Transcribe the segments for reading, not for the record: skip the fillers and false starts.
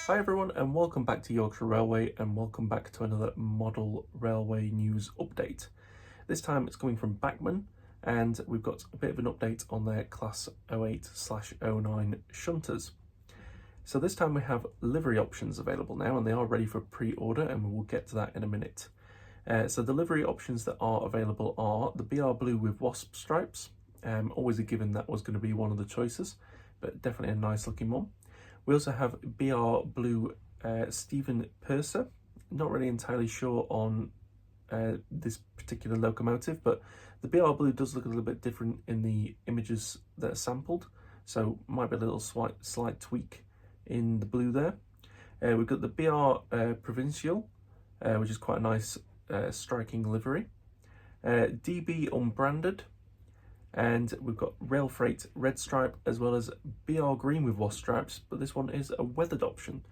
Hi everyone and welcome back to Yorkshire Railway and welcome back to another model railway news update. This time it's coming from Bachmann and we've got a bit of an update on their Class 08/09 Shunters. So this time we have livery options available now and they are ready for pre-order and we will get to that in a minute. So the livery options that are available are the BR Blue with wasp stripes. Always a given that was going to be one of the choices, but definitely a nice looking one. We also have BR Blue Stephen Purser. Not really entirely sure on this particular locomotive, but the BR Blue does look a little bit different in the images that are sampled, so might be a little slight tweak in the blue there. We've got the BR Provincial, which is quite a nice striking livery. DB Unbranded. And we've got Rail Freight Red Stripe as well as BR Green with wasp stripes, but this one is a weathered option.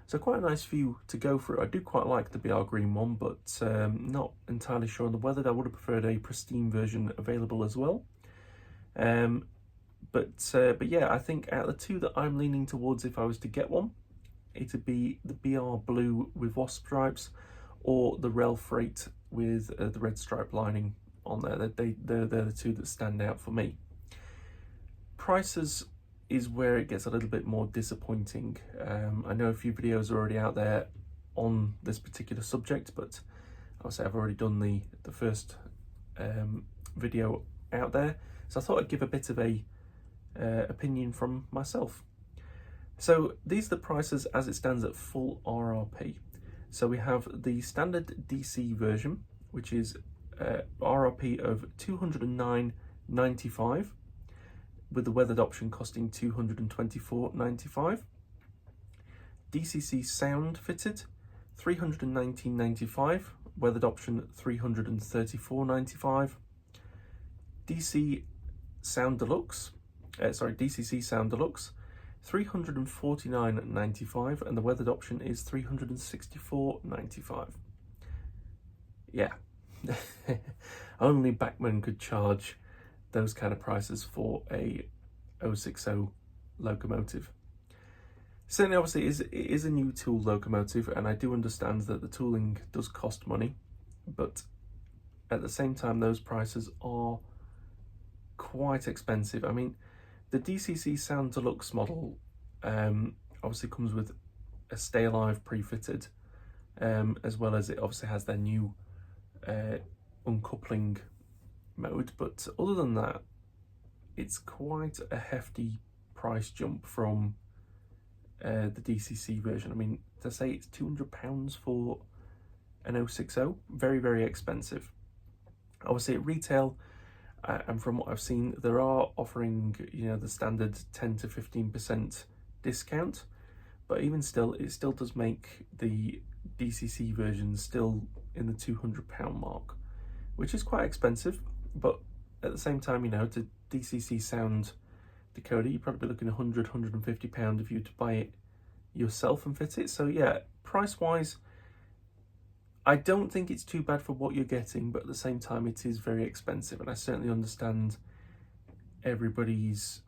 So quite a nice few to go through. I do quite like the BR Green one, but not entirely sure on the weathered. I would have preferred a pristine version available as well. But yeah, I think out of the two that I'm leaning towards if I was to get one, it would be the BR Blue with wasp stripes or the Rail Freight with the red stripe lining on there. They're the two that stand out for me. Prices is where it gets a little bit more disappointing. I know a few videos are already out there on this particular subject, but obviously I've already done the first video out there, so I thought I'd give a bit of a opinion from myself. So these are the prices as it stands at full RRP. So we have the standard DC version, which is RRP of $209.95, with the weathered option costing $224.95. DCC sound fitted, $319.95, weathered option $334.95. DCC sound deluxe, $349.95, and the weathered option is $364.95. Yeah. Only Bachmann could charge those kind of prices for a 060 locomotive. Certainly, obviously, it is a new tool locomotive, and I do understand that the tooling does cost money, but at the same time, those prices are quite expensive. I mean, the DCC Sound Deluxe model obviously comes with a Stay Alive pre-fitted, as well as it obviously has their new uncoupling mode, but other than that it's quite a hefty price jump from the DCC version. I mean, to say it's £200 for an 060, very expensive. Obviously at retail, and from what I've seen, there are offering, you know, the standard 10 to 15% discount, but even still, it still does make the DCC version still in the £200 mark, which is quite expensive. But at the same time, you know, to DCC sound decoder, you're probably looking £100–150 if you were to buy it yourself and fit it. So yeah, price wise, I don't think it's too bad for what you're getting, but at the same time it is very expensive, and I certainly understand everybody's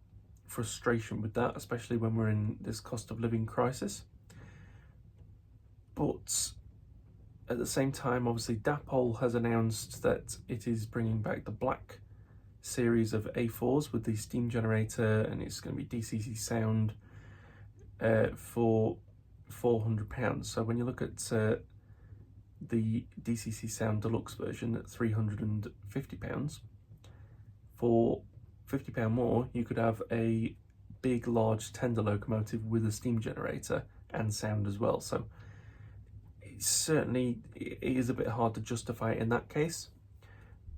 frustration with that, especially when we're in this cost of living crisis. But at the same time, obviously Dapol has announced that it is bringing back the black series of A4s with the steam generator, and it's going to be DCC sound for £400. So when you look at the DCC Sound Deluxe version at £350, for £50 more, you could have a big, large tender locomotive with a steam generator and sound as well. So certainly it is a bit hard to justify it in that case,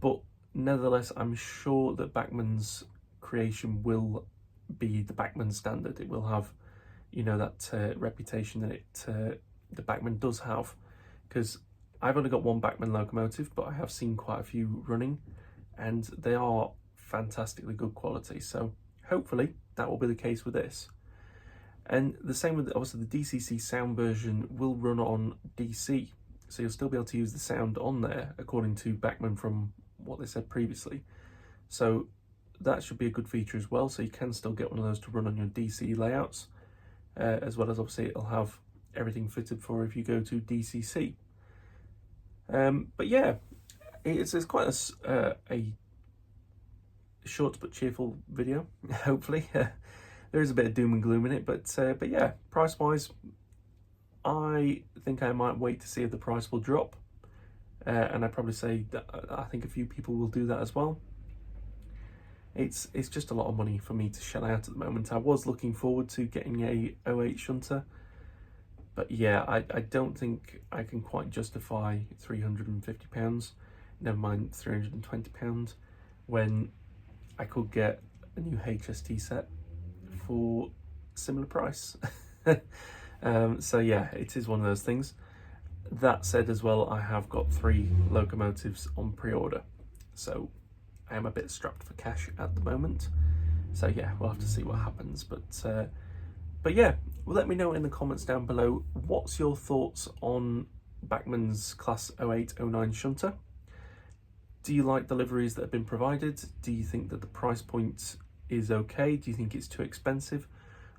but nevertheless I'm sure that Bachmann's creation will be the Bachmann standard. It will have, you know, that reputation that the Bachmann does have, because I've only got one Bachmann locomotive, but I have seen quite a few running and they are fantastically good quality, so hopefully that will be the case with this. And the same with, obviously, the DCC sound version will run on DC, so you'll still be able to use the sound on there, according to Bachmann from what they said previously. So that should be a good feature as well, so you can still get one of those to run on your DC layouts, as well as obviously it'll have everything fitted for if you go to DCC. But yeah, it's quite a short but cheerful video, hopefully. There is a bit of doom and gloom in it, but yeah, price-wise, I think I might wait to see if the price will drop. And I'd probably say that I think a few people will do that as well. It's just a lot of money for me to shell out at the moment. I was looking forward to getting a 08 Shunter, but yeah, I don't think I can quite justify £350, never mind £320, when I could get a new HST set for similar price. So yeah, it is one of those things. That said as well, I have got 3 locomotives on pre-order, so I am a bit strapped for cash at the moment. So yeah, we'll have to see what happens. But yeah, well, let me know in the comments down below, what's your thoughts on Bachmann's Class 08-09 Shunter? Do you like the liveries that have been provided? Do you think that the price point is okay? Do you think it's too expensive?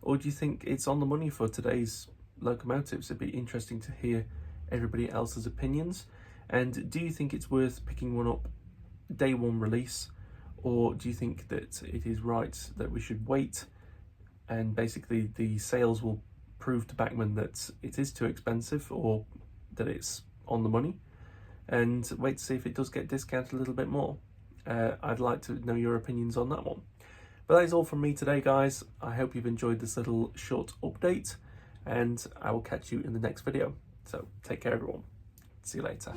Or do you think it's on the money for today's locomotives? It'd be interesting to hear everybody else's opinions. And do you think it's worth picking one up day one release? Or do you think that it is right that we should wait and basically the sales will prove to Bachmann that it is too expensive or that it's on the money, and wait to see if it does get discounted a little bit more? I'd like to know your opinions on that one. But that is all from me today, guys. I hope you've enjoyed this little short update, and I will catch you in the next video. So take care, everyone. See you later.